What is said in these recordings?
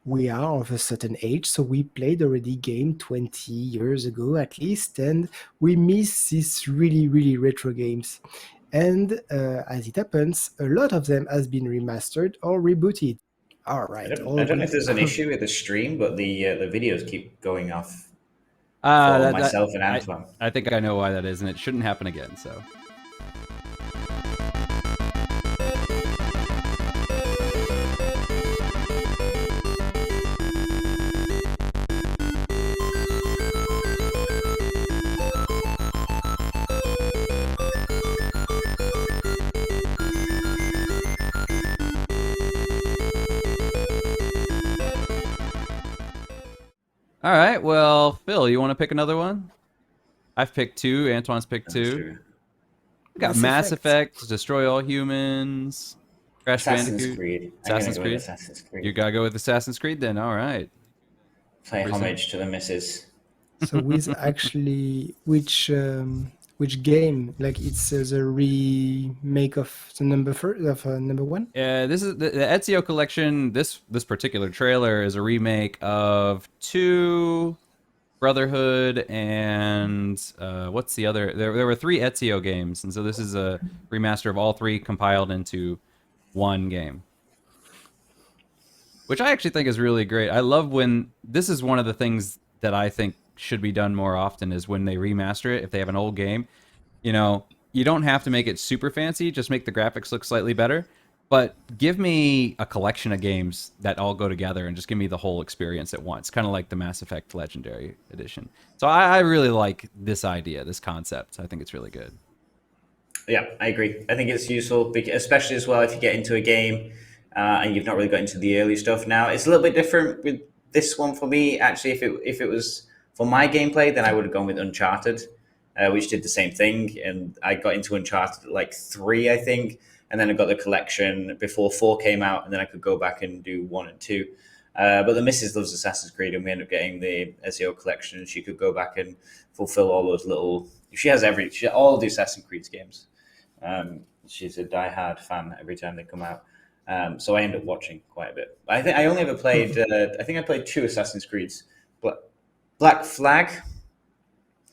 we are of a certain age, so we played already game 20 years ago at least, and we miss these really, really retro games. And as it happens, a lot of them has been remastered or rebooted. All right, I all don't know good. if there's an issue with the stream, but the videos keep going off Uh, for that, that myself and I Antoine. I think I know why that is, and it shouldn't happen again. So. All right, well, Phil, you want to pick another one? I've picked two. Antoine's picked That's two. true. We got Mass Mass Effect. Effect, Destroy All Humans, Crash Assassin's Bandicoot, Creed. I'm gonna Assassin's go with Creed. Assassin's You Creed. gotta go with Assassin's Creed then. All right. Play Pretty simple. homage to the missus. So with actually which game? Like it's the remake of the number one. This is the Ezio Collection. This particular trailer is a remake of two Brotherhood and what's the other? There were three Ezio games, and so this is a remaster of all three compiled into one game, which I actually think is really great. I love when this is one of the things that I think should be done more often is when they remaster it. If they have an old game, you know, you don't have to make it super fancy, just make the graphics look slightly better. But give me a collection of games that all go together and just give me the whole experience at once, kind of like the Mass Effect Legendary Edition. So I really like this idea, this concept. I think it's really good. Yeah, I agree. I think it's useful, especially as well if you get into a game and you've not really got into the early stuff. Now it's a little bit different with this one for me. Actually, if it was for my gameplay, then I would have gone with Uncharted, which did the same thing. And I got into Uncharted at like 3, I think, and then I got the collection before 4 came out, and then I could go back and do 1 and 2. But the missus loves Assassin's Creed, and we ended up getting the Ezio collection, and she could go back and fulfill all those little. She has all the Assassin's Creed games. She's a diehard fan every time they come out. So I end up watching quite a bit. I think I only ever played. I think I played 2 Assassin's Creeds. Black Flag,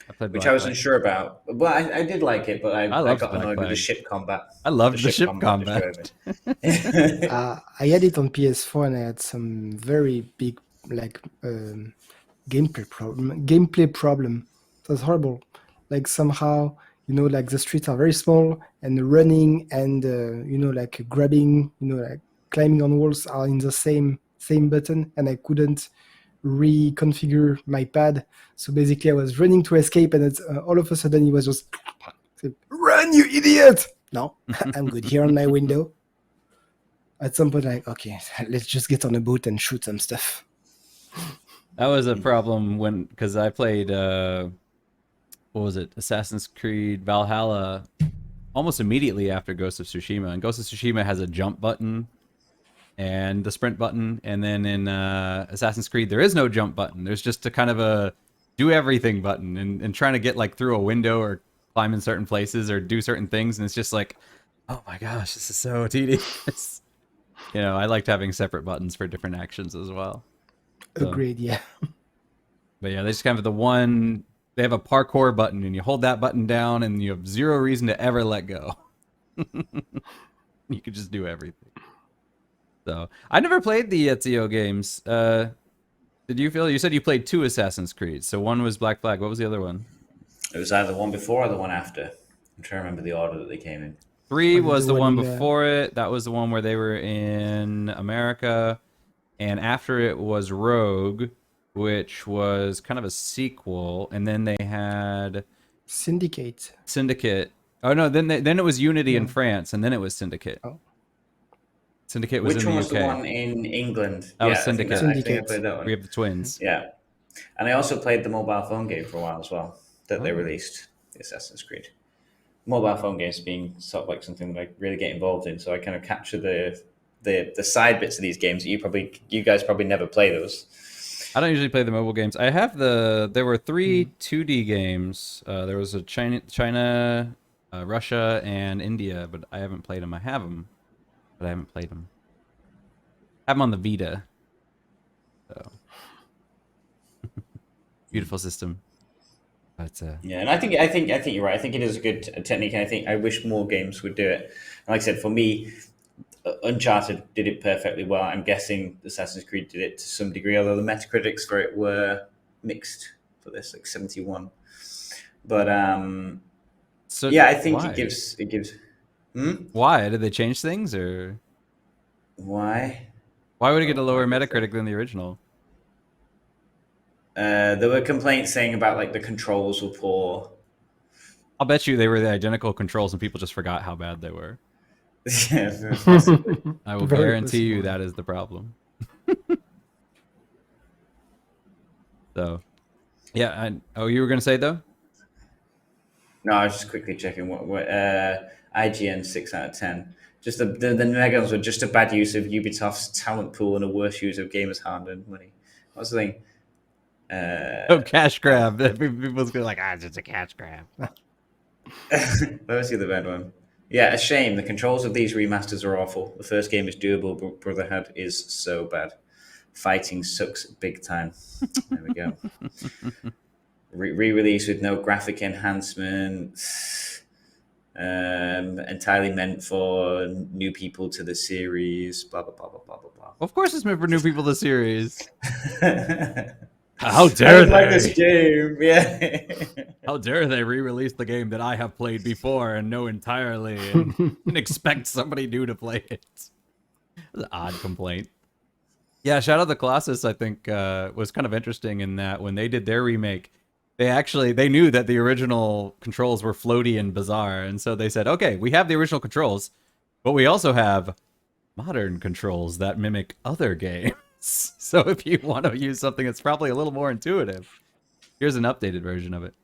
I played which Black I wasn't Flag. sure about, but I did like it. But I I loved got Black annoyed with the Flag. ship combat. I loved the ship Destroyed combat. me. I had it on PS4 and I had some very big like gameplay problem. It was horrible. Like somehow, like the streets are very small and running and like grabbing, like climbing on walls are in the same button, and I couldn't reconfigure my pad. So basically, I was running to escape, and it's, all of a sudden, he was just run, you idiot! No, I'm good here on my window. At some point, like, okay, let's just get on a boat and shoot some stuff. That was a problem because I played what was it, Assassin's Creed Valhalla almost immediately after Ghost of Tsushima, and Ghost of Tsushima has a jump button and the sprint button, and then in Assassin's Creed there is no jump button. There's just a kind of a do everything button, and trying to get like through a window or climb in certain places or do certain things, and it's just like, oh my gosh, this is so tedious. I liked having separate buttons for different actions as well. So, Agreed, yeah. but yeah, they just kind of they have a parkour button, and you hold that button down and you have zero reason to ever let go. You could just do everything. So I never played the Ezio games. Did you, Phil? You said you played 2 Assassin's Creed. So one was Black Flag. What was the other one? It was either one before or the one after. I'm trying to remember the order that they came in. 3 was the one in before it. That was the one where they were in America. And after it was Rogue, which was kind of a sequel. And then they had Syndicate. Oh no, then it was Unity in France, and then it was Syndicate. Oh. Syndicate was Which in the one was UK. the one in England? That was Syndicate. I think I played that one. We have the twins. Yeah. And I also played the mobile phone game for a while as well that they released, the Assassin's Creed. Mobile phone games being sort of like something that I really get involved in, so I kind of capture the side bits of these games that you guys probably never play those. I don't usually play the mobile games. I have there were 3 2D games. There was a China, Russia, and India, but I haven't played them. I have them, but I haven't played them. I have them on the Vita. Beautiful system. But Yeah, and I think you're right. I think it is a good technique, and I wish more games would do it. And like I said, for me, Uncharted did it perfectly well. I'm guessing Assassin's Creed did it to some degree, although the Metacritics for it were mixed for this, like 71. But so yeah, I think why? it gives. Why did they change things, or Why? why would it get a lower Like I said. Metacritic than the original? There were complaints saying about like the controls were poor. I'll bet you they were the identical controls, and people just forgot how bad they were. Yeah, possibly. I will Very guarantee you possible. that is the problem. So, yeah. Oh, you were gonna say though? No, I was just quickly checking what IGN 6 out of 10. Just the negatives were just a bad use of Ubisoft's talent pool and a worse use of gamers' hard-earned money. What's the thing? Oh, cash grab. People's gonna like, it's just a cash grab. Where was the other bad one? Yeah, a shame. The controls of these remasters are awful. The first game is doable, but Brotherhood is so bad. Fighting sucks big time. There we go. Re-release with no graphic enhancement. Entirely meant for new people to the series. Blah blah blah blah blah blah Of course, it's meant for new people. The series. blah. How I dare don't they? like this game. Yeah. How dare they re-release the game that I have played before and know entirely, and expect somebody new to play it? That's an odd complaint. Yeah, Shadow of the Colossus, I think, was kind of interesting in that when they did their remake, they knew that the original controls were floaty and bizarre, and so they said, okay, we have the original controls, but we also have modern controls that mimic other games. So if you want to use something that's probably a little more intuitive, here's an updated version of it.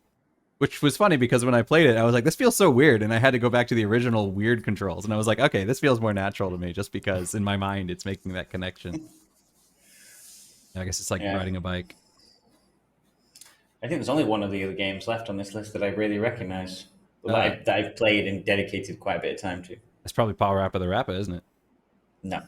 Which was funny because when I played it, I was like, this feels so weird, and I had to go back to the original weird controls, and I was like, okay, this feels more natural to me, just because in my mind it's making that connection. I guess it's like riding a bike. I think there's only one of the other games left on this list that I really recognize. That I've played and dedicated quite a bit of time to. That's probably Power Rappa the Rappa, isn't it? No.